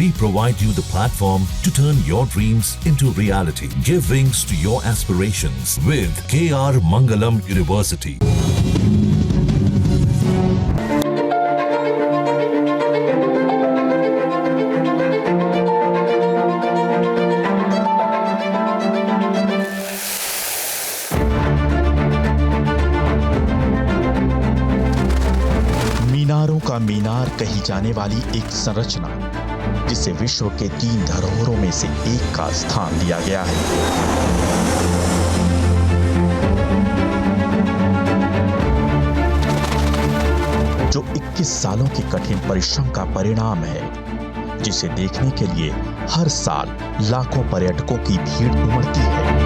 We provide you the platform to turn your dreams into reality. Give wings to your aspirations with KR Mangalam University. मीनारों का मीनार कही जाने वाली एक संरचना जिसे विश्व के 3 धरोहरों में से एक का स्थान दिया गया है। जो 21 सालों के कठिन परिश्रम का परिणाम है, जिसे देखने के लिए हर साल लाखों पर्यटकों की भीड़ उमड़ती है।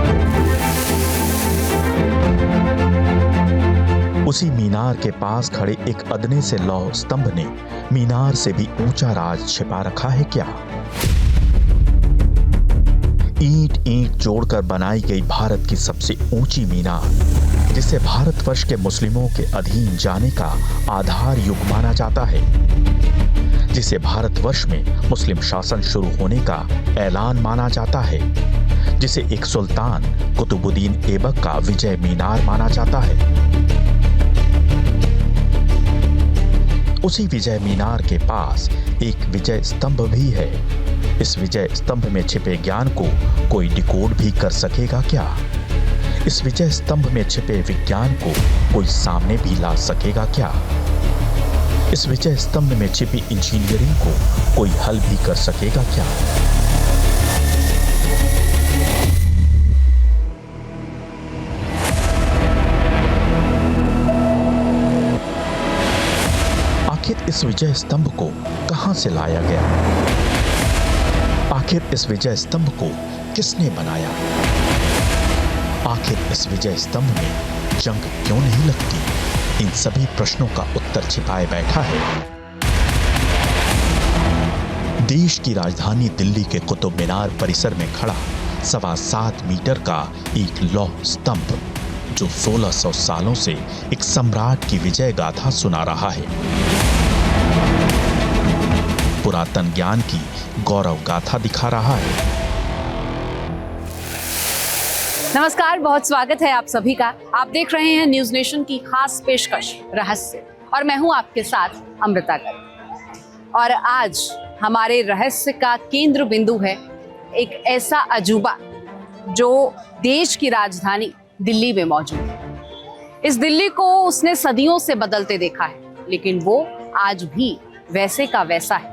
उसी मीनार के पास खड़े एक अदने से लौह स्तंभ ने मीनार से भी ऊंचा राज छिपा रखा है क्या? ईंट ईंट जोड़कर बनाई गई भारत की सबसे ऊंची मीनार, जिसे भारतवर्ष के मुस्लिमों के अधीन जाने का आधार युग माना जाता है, जिसे भारतवर्ष में मुस्लिम शासन शुरू होने का ऐलान माना जाता है, जिसे एक सुल्तान कुतुबुद्दीन ऐबक का विजय मीनार माना जाता है। उसी विजय मीनार के पास एक विजय स्तंभ भी है। इस विजय स्तंभ में छिपे ज्ञान को कोई डिकोड भी कर सकेगा क्या? इस विजय स्तंभ में छिपे विज्ञान को कोई सामने भी ला सकेगा क्या? इस विजय स्तंभ में छिपी इंजीनियरिंग को कोई हल भी कर सकेगा क्या? आखिर इस विजय स्तंभ को कहां से लाया गया? आखिर इस विजय स्तंभ को किसने बनाया? आखिर इस विजय स्तंभ में जंग क्यों नहीं लगती? इन सभी प्रश्नों का उत्तर छिपाए बैठा है। देश की राजधानी दिल्ली के कुतुब मीनार परिसर में खड़ा 7.25 मीटर का एक लौह स्तंभ, जो 1600 सालों से एक सम्राट की विजय गाथा सुना रहा है, पुरातन ज्ञान की गौरव गाथा दिखा रहा है। नमस्कार, बहुत स्वागत है आप सभी का। आप देख रहे हैं न्यूज नेशन की खास पेशकश रहस्य, और मैं हूं आपके साथ अमृता गर्ग। और आज हमारे रहस्य का केंद्र बिंदु है एक ऐसा अजूबा जो देश की राजधानी दिल्ली में मौजूद है। इस दिल्ली को उसने सदियों से बदलते देखा है, लेकिन वो आज भी वैसे का वैसा है।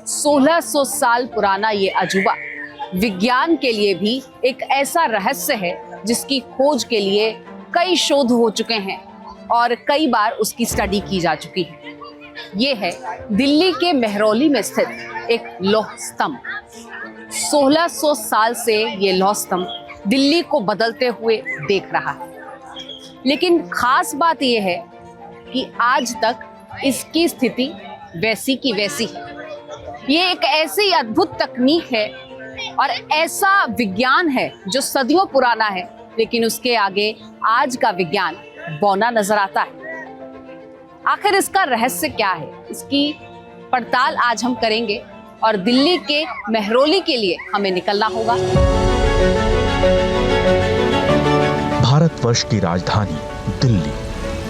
1600 साल पुराना ये अजूबा विज्ञान के लिए भी एक ऐसा रहस्य है जिसकी खोज के लिए कई शोध हो चुके हैं और कई बार उसकी स्टडी की जा चुकी है। ये है दिल्ली के मेहरौली में स्थित एक लौह स्तंभ। 1600 साल से ये लौह स्तंभ दिल्ली को बदलते हुए देख रहा है, लेकिन खास बात यह है कि आज तक इसकी स्थिति वैसी की वैसी है। ये एक ऐसी अद्भुत तकनीक है और ऐसा विज्ञान है जो सदियों पुराना है, लेकिन उसके आगे आज का विज्ञान बौना नजर आता है। आखिर इसका रहस्य क्या है, इसकी पड़ताल आज हम करेंगे और दिल्ली के मेहरौली के लिए हमें निकलना होगा। भारतवर्ष की राजधानी दिल्ली,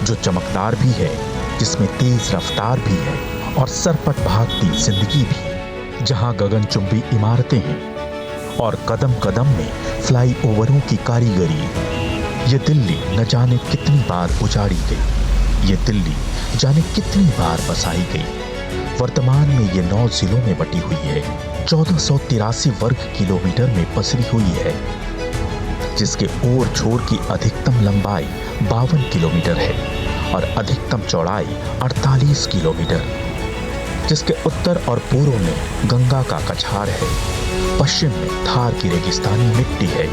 जो चमकदार भी है, जिसमें तेज रफ्तार भी है और सरपट भागती जिंदगी भी, जहां गगनचुंबी इमारतें हैं और कदम कदम में फ्लाईओवरों की कारीगरी। ये दिल्ली न जाने कितनी बार उजाड़ी गई, ये दिल्ली जाने कितनी बार बसाई गई। वर्तमान में ये 9 जिलों में बटी हुई है, 1483 वर्ग किलोमीटर में पसरी हुई है, जिसके ओर छोर की अधिकतम लंबाई 52 किलोमीटर है और अधिकतम चौड़ाई 48 किलोमीटर, जिसके उत्तर और पूर्व में गंगा का कछार है, पश्चिम में थार की रेगिस्तानी मिट्टी है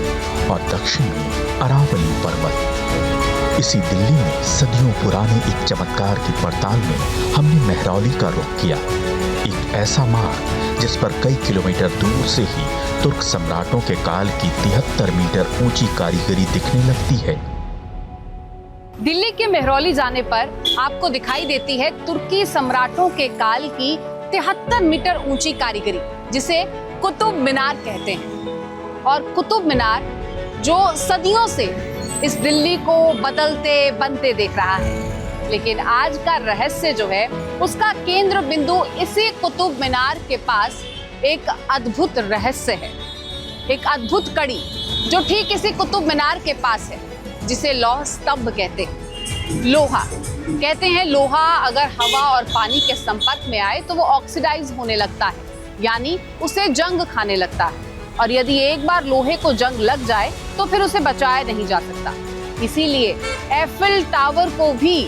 और दक्षिण में अरावली पर्वत। इसी दिल्ली में सदियों पुराने एक चमत्कार की पड़ताल में हमने मेहरौली का रुख किया, एक ऐसा मार्ग जिस पर कई किलोमीटर दूर से ही तुर्क सम्राटों के काल की 73 मीटर ऊंची कारीगरी दिखने लगती है। दिल्ली के मेहरौली जाने पर आपको दिखाई देती है तुर्की सम्राटों के काल की 73 मीटर ऊंची कारीगरी जिसे कुतुब मीनार कहते हैं। और कुतुब मीनार जो सदियों से इस दिल्ली को बदलते बनते देख रहा है, लेकिन आज का रहस्य जो है उसका केंद्र बिंदु इसी कुतुब मीनार के पास एक अद्भुत रहस्य है, एक अद्भुत कड़ी जो ठीक इसी कुतुब मीनार के पास है, जिसे लौह स्तंभ कहते हैं। लोहा कहते हैं, लोहा अगर हवा और पानी के संपर्क में आए तो वो ऑक्सीडाइज होने लगता है, यानी उसे जंग खाने लगता है। और यदि एक बार लोहे को जंग लग जाए तो फिर उसे बचाया नहीं जा सकता। इसीलिए एफिल टावर को भी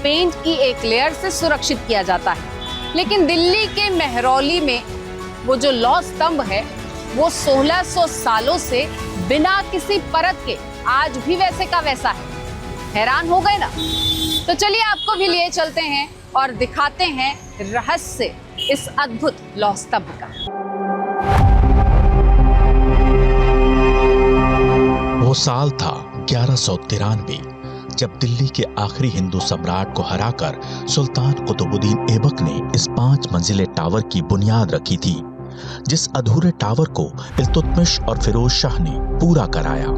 पेंट की एक लेयर से सुरक्षित किया जाता है। लेकिन दिल्ली के मेहरौली में वो जो लौह स्तंभ है वो 1600 सालों से बिना किसी परत के आज भी वैसे का वैसा है। हैरान हो गए ना? तो चलिए आपको भी लिए चलते हैं और दिखाते हैं रहस्य इस अद्भुत लौह स्तंभ का। वो साल था 1193 जब दिल्ली के आखिरी हिंदू सम्राट को हराकर सुल्तान कुतुबुद्दीन ऐबक ने इस 5 मंजिले टावर की बुनियाद रखी थी, जिस अधूरे टावर को इल्तुतमिश और फिरोज शाह ने पूरा कराया,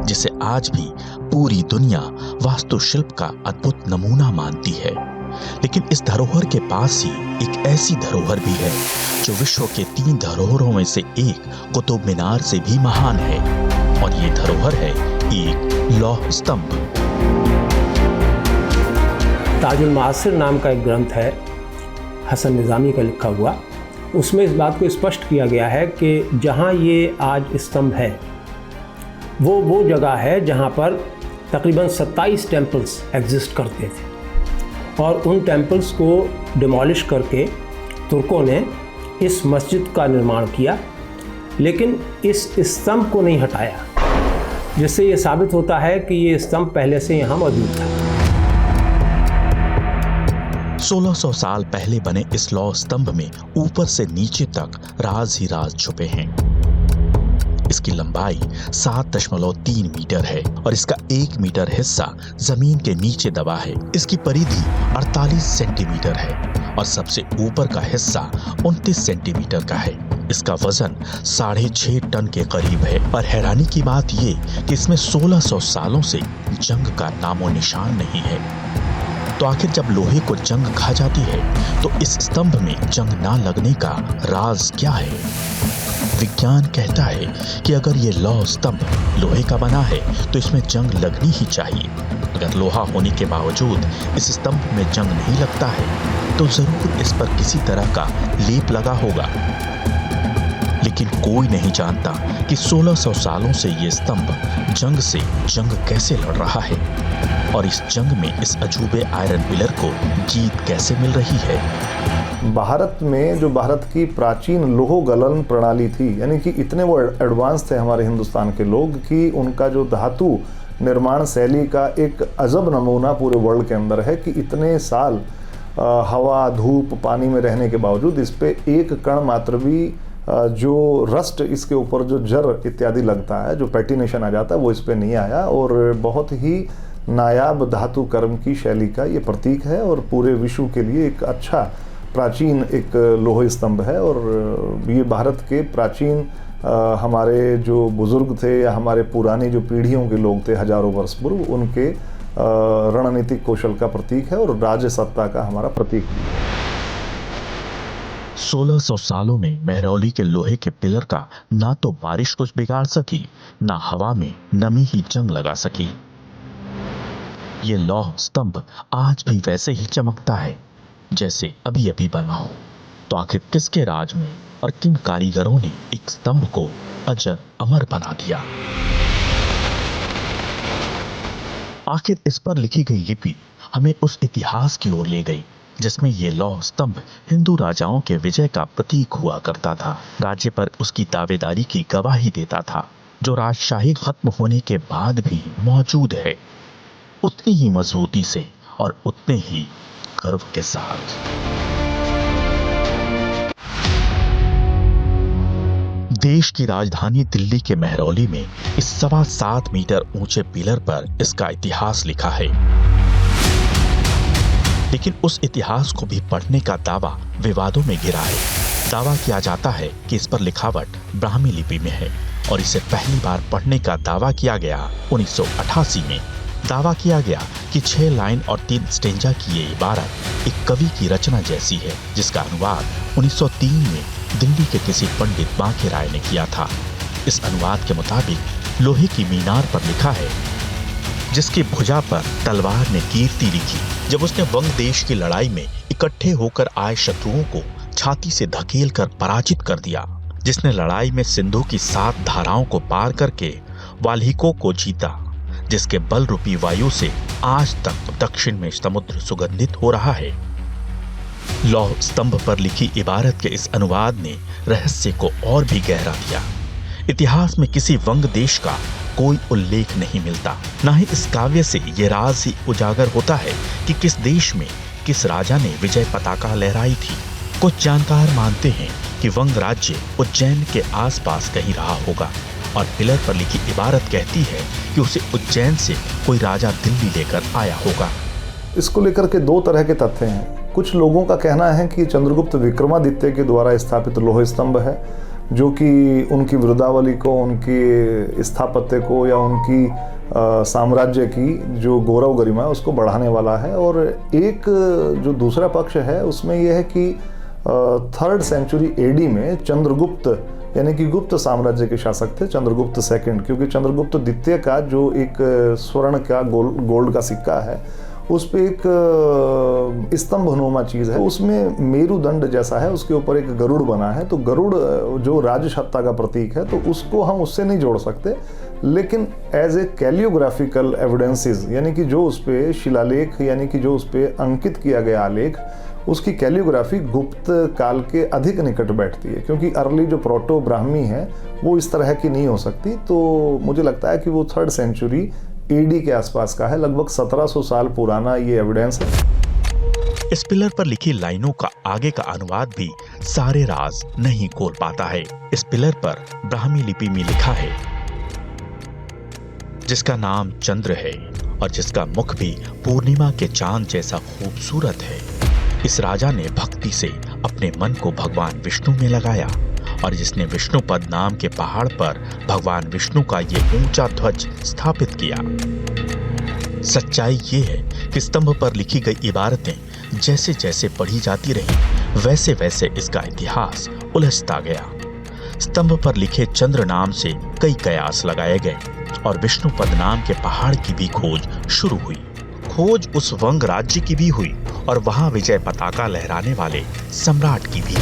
जिसे आज भी पूरी दुनिया वास्तुशिल्प का अद्भुत नमूना मानती है। लेकिन इस धरोहर के पास ही एक ऐसी धरोहर भी है जो विश्व के 3 धरोहरों में से एक कुतुब मीनार से भी महान है, और ये धरोहर है एक लौह स्तंभ। ताजुल मुअस्सिर नाम का एक ग्रंथ है, हसन निज़ामी का लिखा हुआ। उसमें इस बात को स्पष्ट किया गया है कि जहाँ ये आज स्तंभ है वो जगह है जहाँ पर तकरीबन 27 टेम्पल्स एग्जिस्ट करते थे, और उन टेम्पल्स को डिमोलिश करके तुर्कों ने इस मस्जिद का निर्माण किया, लेकिन इस स्तंभ को नहीं हटाया, जिससे ये साबित होता है कि ये स्तंभ पहले से यहाँ मौजूद था। 1600 साल पहले बने इस लौह स्तंभ में ऊपर से नीचे तक राज ही राज छुपे हैं। इसकी लंबाई 7.3 मीटर है और इसका 1 मीटर हिस्सा जमीन के नीचे दबा है। इसकी परिधि 48 सेंटीमीटर है और सबसे ऊपर का हिस्सा 29 सेंटीमीटर का है। इसका वजन 6.5 टन के करीब है और हैरानी की बात ये कि इसमें 1600 सालों से जंग का नामो निशान नहीं है। तो आखिर जब लोहे को जंग खा जाती है तो इस स्तंभ में जंग ना लगने का राज क्या है? विज्ञान कहता है कि अगर ये लौह स्तंभ लोहे का बना है तो इसमें जंग लगनी ही चाहिए। अगर लोहा होने के बावजूद इस स्तंभ में जंग नहीं लगता है तो जरूर इस पर किसी तरह का लेप लगा होगा। लेकिन कोई नहीं जानता कि 1600 सालों से ये स्तंभ जंग से जंग कैसे लड़ रहा है और इस जंग में इस अजूबे आयरन पिलर को जीत कैसे मिल रही है। भारत में जो भारत की प्राचीन लोह गलन प्रणाली थी, यानी कि इतने वो एडवांस थे हमारे हिंदुस्तान के लोग कि उनका जो धातु निर्माण शैली का एक अजब नमूना पूरे वर्ल्ड के अंदर है कि इतने साल हवा धूप पानी में रहने के बावजूद इस पे एक कण मात्र भी जो रस्ट इसके ऊपर जो जर इत्यादि लगता है, जो पैटिनेशन आ जाता है, वो इस पे नहीं आया। और बहुत ही नायाब धातु कर्म की शैली का ये प्रतीक है और पूरे विश्व के लिए एक अच्छा प्राचीन एक लोह स्तंभ है। और ये भारत के प्राचीन हमारे जो बुजुर्ग थे या हमारे पुरानी जो पीढ़ियों के लोग थे हजारों वर्ष पूर्व, उनके रणनीतिक कौशल का प्रतीक है और राज्य सत्ता का हमारा प्रतीक है। 1600 सालों में मेहरौली के लोहे के पिलर का ना तो बारिश कुछ बिगाड़ सकी, ना हवा में नमी ही जंग लगा सकी। ये लौह स्तंभ आज भी वैसे ही चमकता है जैसे अभी अभी बना हो। तो आखिर किसके राज में और किन कारीगरों ने एक स्तंभ को अजर अमर बना दिया? आखिर इस पर लिखी गई लिपि हमें उस इतिहास की ओर ले गई जिसमें ये लौह स्तंभ हिंदू राजाओं के विजय का प्रतीक हुआ करता था, राज्य पर उसकी दावेदारी की गवाही देता था, जो राजशाही खत्म होने के बाद भी मौजूद है, उतनी ही मजबूती से और उतने ही गर्व के साथ। देश की राजधानी दिल्ली के मेहरौली में इस 7.25 मीटर ऊंचे पिलर पर इसका इतिहास लिखा है। लेकिन उस इतिहास को भी पढ़ने का दावा विवादों में घिरा है। दावा किया जाता है कि इस पर लिखावट ब्राह्मी लिपि में है और इसे पहली बार पढ़ने का दावा किया गया 1988 में। दावा किया गया कि 6 लाइन और 3 स्टेंजा की ये इबारत एक कवि की रचना जैसी है, जिसका अनुवाद 1903 में दिल्ली के किसी पंडित बांके राय ने किया था। इस अनुवाद के मुताबिक लोहे की मीनार पर लिखा है, जिसकी भुजा पर तलवार ने कीर्ति लिखी, जब उसने वंग देश की लड़ाई में इकट्ठे होकर आए शत्रुओं को छाती से धकेल कर पराजित कर दिया, जिसने लड़ाई में सिंधु की 7 धाराओं को पार करके वाल्हीकों को जीता, जिसके बल रूपी वायु से आज तक दक्षिण में समुद्र सुगंधित हो रहा है। लौह स्तंभ पर लिखी इबारत के इस अनुवाद ने रहस्य को और भी गहरा दिया। इतिहास में किसी वंग देश का कोई उल्लेख नहीं मिलता, न ही इस काव्य से ये राज ही उजागर होता है कि किस देश में किस राजा ने विजय पताका लहराई थी। कुछ जानकार मानते हैं कि वंग राज्य उज्जैन के आसपास कहीं रहा होगा और पिलर पर लिखी इबारत कहती है कि उसे उज्जैन से कोई राजा दिल्ली लेकर आया होगा। इसको लेकर के 2 तरह के तथ्य हैं। कुछ लोगों का कहना है कि चंद्रगुप्त विक्रमादित्य के द्वारा स्थापित लोह स्तंभ है, जो कि उनकी वृद्धावली को, उनकी स्थापत्य को या उनकी साम्राज्य की जो गौरव गरिमा है उसको बढ़ाने वाला है। और एक जो दूसरा पक्ष है उसमें यह है कि 3rd सेंचुरी एडी में चंद्रगुप्त यानी कि गुप्त साम्राज्य के शासक थे, चंद्रगुप्त सेकंड, क्योंकि चंद्रगुप्त द्वितीय का जो एक स्वर्ण का गोल्ड का सिक्का है उस पे एक स्तंभनुमा चीज है, उसमें मेरुदंड जैसा है, उसके ऊपर एक गरुड़ बना है। तो गरुड़ जो राजसत्ता का प्रतीक है, तो उसको हम उससे नहीं जोड़ सकते, लेकिन एज ए कैलियोग्राफिकल एविडेंसेस यानी कि जो उस पे शिलालेख यानी कि जो उस पे अंकित किया गया आलेख, उसकी कैलियोग्राफी गुप्त काल के अधिक निकट बैठती है, क्योंकि अर्ली जो प्रोटो ब्राह्मी है वो इस तरह की नहीं हो सकती। तो मुझे लगता है कि वो 3rd सेंचुरी एडी के आसपास का है, लगभग 1700 साल पुराना ये एविडेंस है। इस पिलर पर लिखी लाइनों का आगे का अनुवाद भी सारे राज नहीं खोल पाता है। इस पिलर पर ब्राह्मी लिपि में लिखा है, जिसका नाम चंद्र है और जिसका मुख भी पूर्णिमा के चांद जैसा खूबसूरत है। इस राजा ने भक्ति से अपने मन को भगवान विष्णु में लगाया और जिसने विष्णुपद नाम के पहाड़ पर भगवान विष्णु का ये ऊंचा ध्वज स्थापित किया। सच्चाई ये है कि स्तंभ पर लिखी गई इबारतें जैसे जैसे पढ़ी जाती रहीं, वैसे वैसे इसका इतिहास उलझता गया। स्तंभ पर लिखे चंद्र नाम से कई कयास लगाए गए और विष्णुपद नाम के पहाड़ की भी खोज शुरू हुई। खोज उस वंग राज्य की भी हुई और वहां विजय पताका लहराने वाले सम्राट की भी।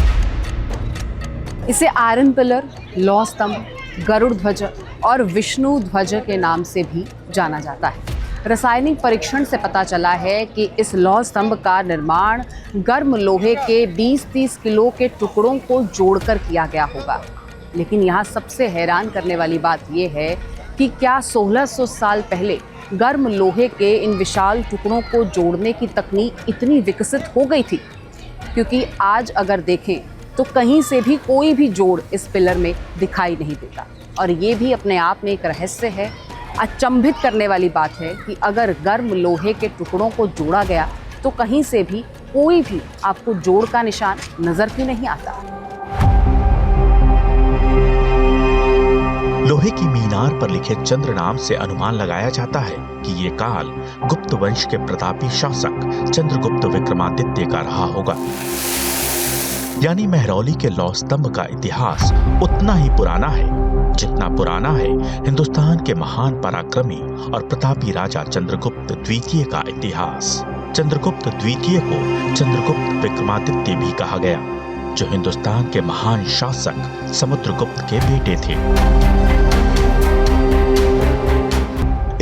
इसे आयरन पिलर, लौह स्तंभ, गरुड़ ध्वज और विष्णु ध्वज के नाम से भी जाना जाता है। रासायनिक परीक्षण से पता चला है कि इस लौह स्तंभ का निर्माण गर्म लोहे के 20-30 किलो के टुकड़ों को जोड़कर किया गया होगा। लेकिन यहाँ सबसे हैरान करने वाली बात यह है कि क्या 1600 साल पहले गर्म लोहे के इन विशाल टुकड़ों को जोड़ने की तकनीक इतनी विकसित हो गई थी? क्योंकि आज अगर देखें तो कहीं से भी कोई भी जोड़ इस पिलर में दिखाई नहीं देता और ये भी अपने आप में एक रहस्य है। अचंभित करने वाली बात है कि अगर गर्म लोहे के टुकड़ों को जोड़ा गया तो कहीं से भी कोई भी आपको जोड़ का निशान नजर क्यों नहीं आता। लोहे की मीनार पर लिखे चंद्र नाम से अनुमान लगाया जाता है कि ये काल गुप्त वंश के प्रतापी शासक चंद्रगुप्त विक्रमादित्य का रहा होगा। यानी महरौली के लौह स्तंभ का इतिहास उतना ही पुराना है जितना पुराना है हिंदुस्तान के महान पराक्रमी और प्रतापी राजा चंद्रगुप्त द्वितीय का इतिहास। चंद्रगुप्त द्वितीय को चंद्रगुप्त विक्रमादित्य भी कहा गया, जो हिंदुस्तान के महान शासक समुद्रगुप्त के बेटे थे।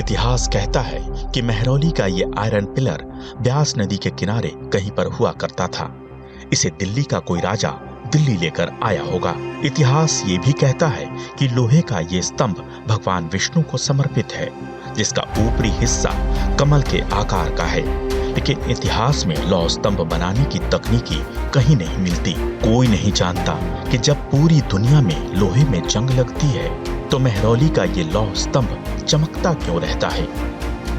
इतिहास कहता है कि महरौली का ये आयरन पिलर ब्यास नदी के किनारे कहीं पर हुआ करता था। इसे दिल्ली का कोई राजा दिल्ली लेकर आया होगा। इतिहास ये भी कहता है कि लोहे का ये स्तंभ भगवान विष्णु को समर्पित है, जिसका ऊपरी हिस्सा कमल के आकार का है। लेकिन इतिहास में लौह स्तंभ बनाने की तकनीकी कहीं नहीं मिलती। कोई नहीं जानता कि जब पूरी दुनिया में लोहे में जंग लगती है तो महरौली का ये लौह स्तंभ चमकता क्यों रहता है।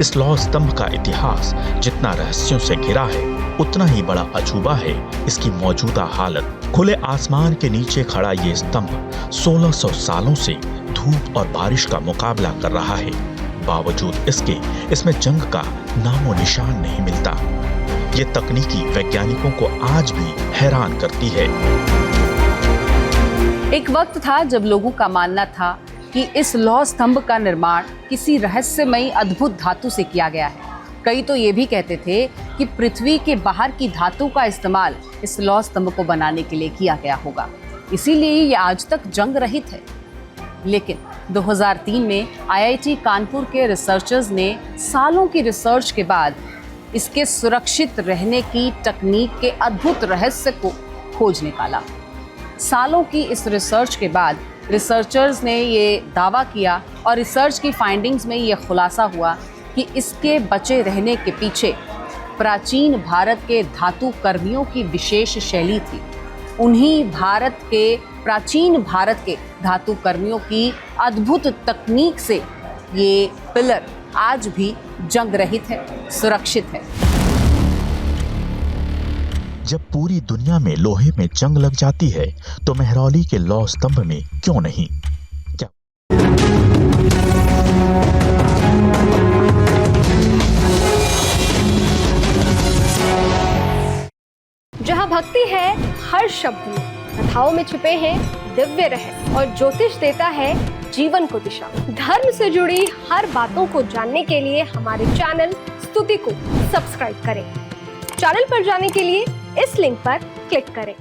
इस लौह स्तंभ का इतिहास जितना रहस्यों से घिरा है उतना ही बड़ा अजूबा है इसकी मौजूदा हालत। खुले आसमान के नीचे खड़ा ये स्तंभ 1600 सालों से धूप और बारिश का मुकाबला कर रहा है। बावजूद इसके इसमें जंग का नामो निशान नहीं मिलता। ये तकनीकी वैज्ञानिकों को आज भी हैरान करती है। एक वक्त था जब लोगों का मानना था कि इस लौह स्तंभ का निर्माण किसी रहस्यमयी अद्भुत धातु से किया गया है। कई तो ये भी कहते थे कि पृथ्वी के बाहर की धातु का इस्तेमाल इस लौह स्तंभ को बनाने के लिए किया गया होगा, इसीलिए ये आज तक जंग रहित है। लेकिन 2003 में IIT कानपुर के रिसर्चर्स ने सालों की रिसर्च के बाद इसके सुरक्षित रहने की तकनीक के अद्भुत रहस्य को खोज निकाला। सालों की इस रिसर्च के बाद रिसर्चर्स ने ये दावा किया और रिसर्च की फाइंडिंग्स में ये खुलासा हुआ कि इसके बचे रहने के पीछे प्राचीन भारत के धातु कर्मियों की विशेष शैली थी। उन्हीं प्राचीन भारत के धातु कर्मियों की अद्भुत तकनीक से ये पिलर आज भी जंग रहित है, सुरक्षित है। जब पूरी दुनिया में लोहे में जंग लग जाती है तो मेहरौली के लौह स्तंभ में क्यों नहीं? क्या जहाँ भक्ति है हर शब्द में, कथाओं में छुपे हैं दिव्य रहस्य और ज्योतिष देता है जीवन को दिशा। धर्म से जुड़ी हर बातों को जानने के लिए हमारे चैनल स्तुति को सब्सक्राइब करें। चैनल पर जाने के लिए इस लिंक पर क्लिक करें।